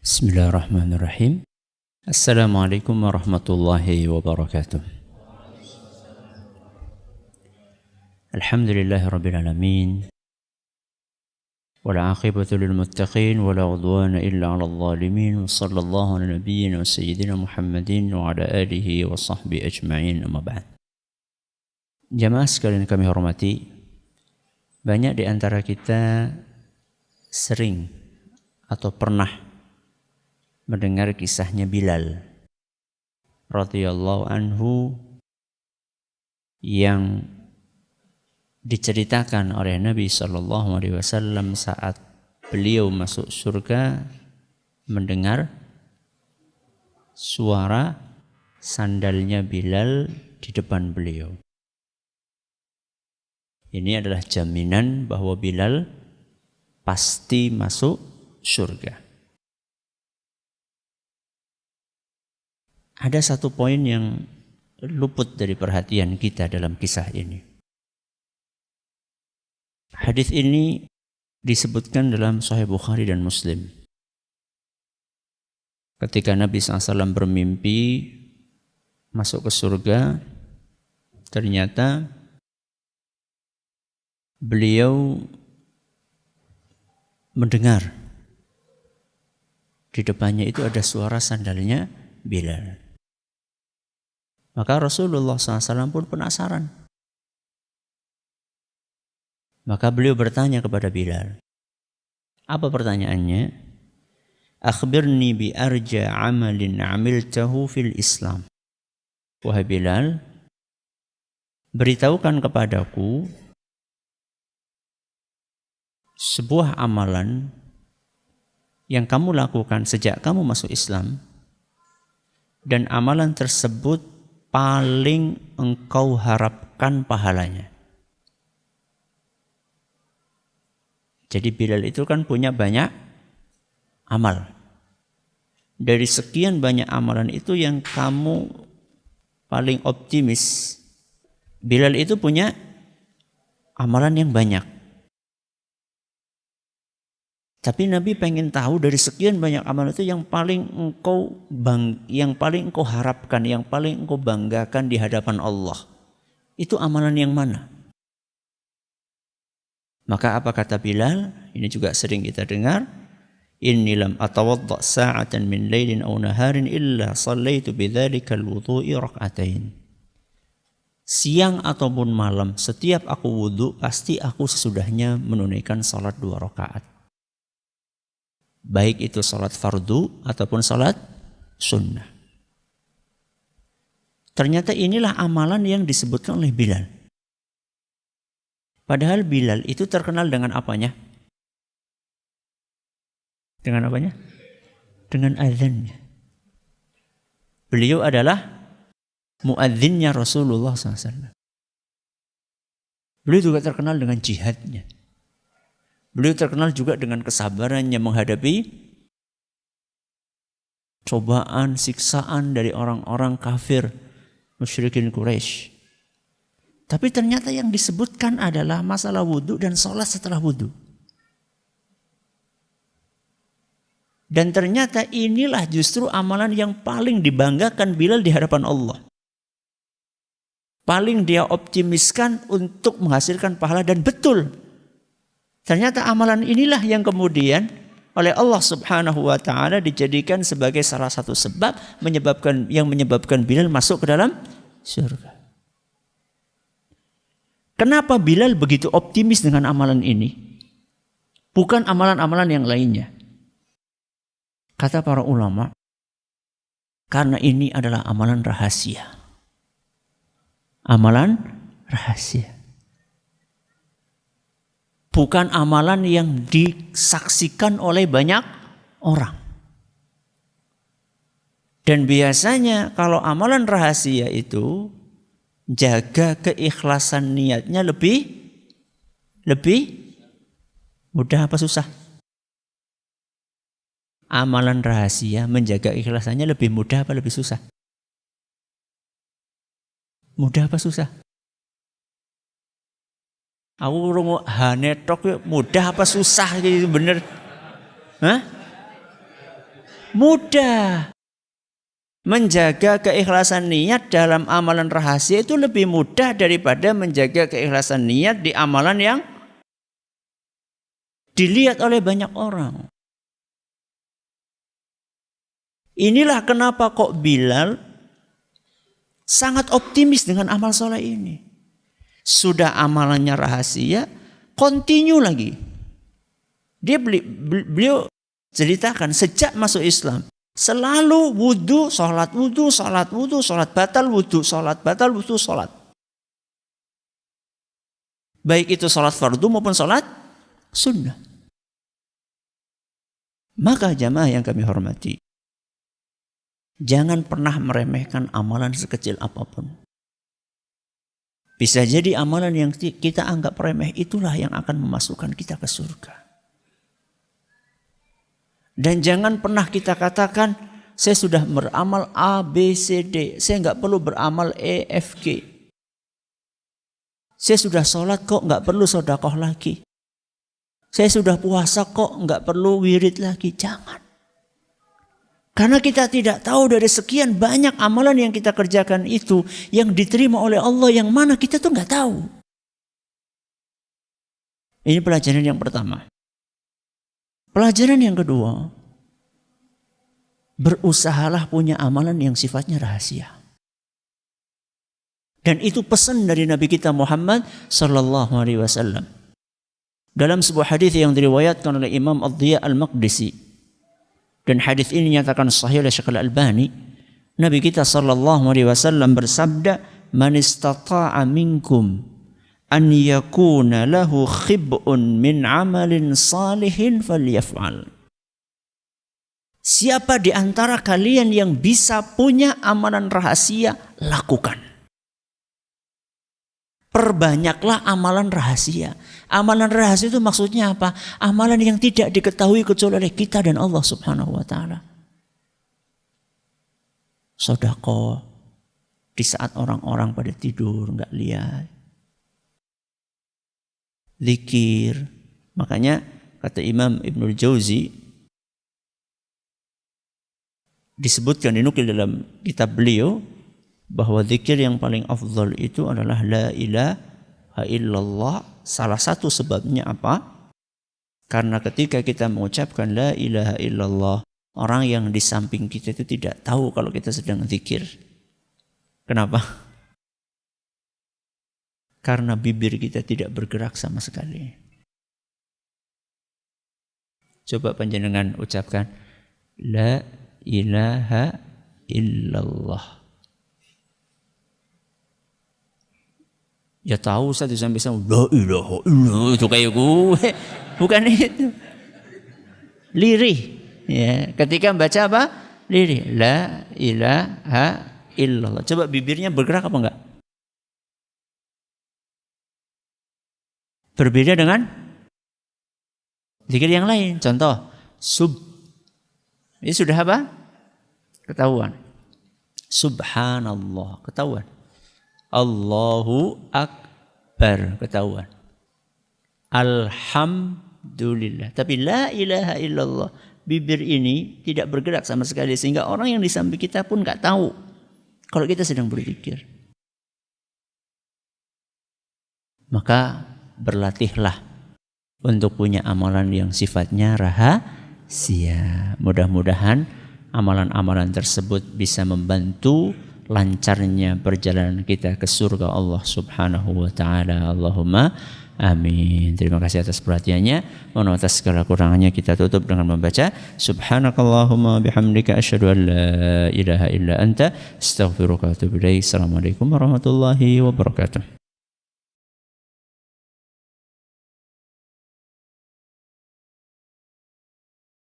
Bismillahirrahmanirrahim. Assalamualaikum warahmatullahi wabarakatuh. Alhamdulillahirabbil alamin. Wal 'aqibatu lil muttaqin wa la 'udwana illa 'alal zalimin. Wa sallallahu ala nabiyyina wa sayyidina Muhammadin wa ala alihi wa sahbihi ajma'in. Amma ba'd. Jamaah sekalian kami hormati, banyak di antara kita sering atau pernah mendengar kisahnya Bilal radhiyallahu anhu yang diceritakan oleh Nabi sallallahu alaihi wasallam saat beliau masuk surga mendengar suara sandalnya Bilal di depan beliau. Ini adalah jaminan bahwa Bilal pasti masuk surga. Ada satu poin yang luput dari perhatian kita dalam kisah ini. Hadis ini disebutkan dalam Sahih Bukhari dan Muslim. Ketika Nabi SAW bermimpi masuk ke surga, ternyata beliau mendengar di depannya itu ada suara sandalnya Bilal. Maka Rasulullah SAW pun penasaran. Maka beliau bertanya kepada Bilal. Apa pertanyaannya? Akhbirni bi arja amalin amiltahu fil Islam. Wahai Bilal, beritahukan kepadaku sebuah amalan yang kamu lakukan sejak kamu masuk Islam, dan amalan tersebut paling engkau harapkan pahalanya. Jadi Bilal itu kan punya banyak amal. Dari sekian banyak amalan itu yang kamu paling optimis, Bilal itu punya amalan yang banyak. Tapi Nabi pengen tahu dari sekian banyak amal itu yang paling engkau harapkan, yang paling engkau banggakan di hadapan Allah. Itu amalan yang mana? Maka apa kata Bilal? Ini juga sering kita dengar. Inni lam atawadda sa'atan min lailin aw naharin illa shallaitu bidzalikal wudu'i rak'atain. Siang ataupun malam, setiap aku wudu pasti aku sesudahnya menunaikan salat 2 rakaat. Baik itu salat fardu ataupun salat sunnah. Ternyata inilah amalan yang disebutkan oleh Bilal. Padahal Bilal itu terkenal dengan apanya? Dengan apanya? Dengan azannya. Beliau adalah muadzinnya Rasulullah SAW. Beliau juga terkenal dengan jihadnya. Beliau terkenal juga dengan kesabarannya menghadapi cobaan, siksaan dari orang-orang kafir, musyrikin Quraisy. Tapi ternyata yang disebutkan adalah masalah wudhu dan sholat setelah wudhu. Dan ternyata inilah justru amalan yang paling dibanggakan Bilal di hadapan Allah. Paling dia optimiskan untuk menghasilkan pahala, dan betul. Ternyata amalan inilah yang kemudian oleh Allah Subhanahu wa taala dijadikan sebagai salah satu sebab menyebabkan Bilal masuk ke dalam surga. Kenapa Bilal begitu optimis dengan amalan ini? Bukan amalan-amalan yang lainnya. Kata para ulama, karena ini adalah amalan rahasia. Amalan rahasia. Bukan amalan yang disaksikan oleh banyak orang. Dan biasanya kalau amalan rahasia itu, jaga keikhlasan niatnya lebih mudah apa susah? Amalan rahasia menjaga ikhlasannya lebih mudah apa lebih susah? Mudah apa susah? Aku rungu hanetok mudah apa susah gitu bener? Hah? Mudah. Menjaga keikhlasan niat dalam amalan rahasia itu lebih mudah daripada menjaga keikhlasan niat di amalan yang dilihat oleh banyak orang. Inilah kenapa kok Bilal sangat optimis dengan amal soleh ini. Sudah amalannya rahasia, continue lagi. Beliau ceritakan sejak masuk Islam selalu wudu, sholat wudu, sholat wudu, sholat batal wudu, sholat batal wudu, sholat. Baik itu sholat fardu maupun sholat sunnah. Maka jamaah yang kami hormati, jangan pernah meremehkan amalan sekecil apapun. Bisa jadi amalan yang kita anggap remeh itulah yang akan memasukkan kita ke surga. Dan jangan pernah kita katakan, saya sudah beramal A, B, C, D. Saya nggak perlu beramal E, F, G. Saya sudah sholat kok nggak perlu sedekah lagi. Saya sudah puasa kok nggak perlu wirid lagi. Jangan. Karena kita tidak tahu dari sekian banyak amalan yang kita kerjakan itu yang diterima oleh Allah yang mana kita tuh nggak tahu. Ini pelajaran yang pertama. Pelajaran yang kedua, berusahalah punya amalan yang sifatnya rahasia. Dan itu pesan dari Nabi kita Muhammad sallallahu alaihi wasallam. Dalam sebuah hadis yang diriwayatkan oleh Imam Ad-Diya Al-Maqdisi, dan hadis ini dinyatakan sahih oleh Syekh Al-Albani, Nabi kita sallallahu alaihi wasallam bersabda, "Man istata'a minkum an yakuna lahu khib'un min amalin salihin falyaf'al." Siapa di antara kalian yang bisa punya amalan rahasia, lakukan. Perbanyaklah amalan rahasia. Amalan rahasia itu maksudnya apa? Amalan yang tidak diketahui kecuali oleh kita dan Allah Subhanahu wa taala. Sedekah di saat orang-orang pada tidur enggak lihat. Zikir. Makanya kata Imam Ibnul Jauzi, disebutkan, dinukil dalam kitab beliau, bahwa zikir yang paling afdal itu adalah la ilaha illallah. Salah satu sebabnya apa? Karena ketika kita mengucapkan la ilaha illallah, orang yang di samping kita itu tidak tahu kalau kita sedang zikir. Kenapa? Karena bibir kita tidak bergerak sama sekali. Coba panjenengan ucapkan la ilaha illallah. Ya tahu satu sampai sama la ilaha illallah itu kayak gue. Bukan itu. Lirih. Ya, ketika baca apa? Lirih. La ilaha illallah. Coba bibirnya bergerak apa enggak? Berbeda dengan zikir yang lain. Contoh, sub. Ini sudah apa? Ketahuan. Subhanallah. Ketahuan. Allahu Akbar. Ketahuan. Alhamdulillah. Tapi la ilaha illallah. Bibir ini tidak bergerak sama sekali. Sehingga orang yang di samping kita pun gak tahu kalau kita sedang berzikir. Maka berlatihlah untuk punya amalan yang sifatnya rahasia. Mudah-mudahan amalan-amalan tersebut bisa membantu lancarnya perjalanan kita ke surga Allah Subhanahu wa taala. Allahumma amin. Terima kasih atas perhatiannya. Mohon atas segala kurangannya kita tutup dengan membaca subhanakallahumma bihamdika asyhadu an la ilaha illa anta astaghfiruka wa atubu ilaik. Assalamualaikum warahmatullahi wabarakatuh.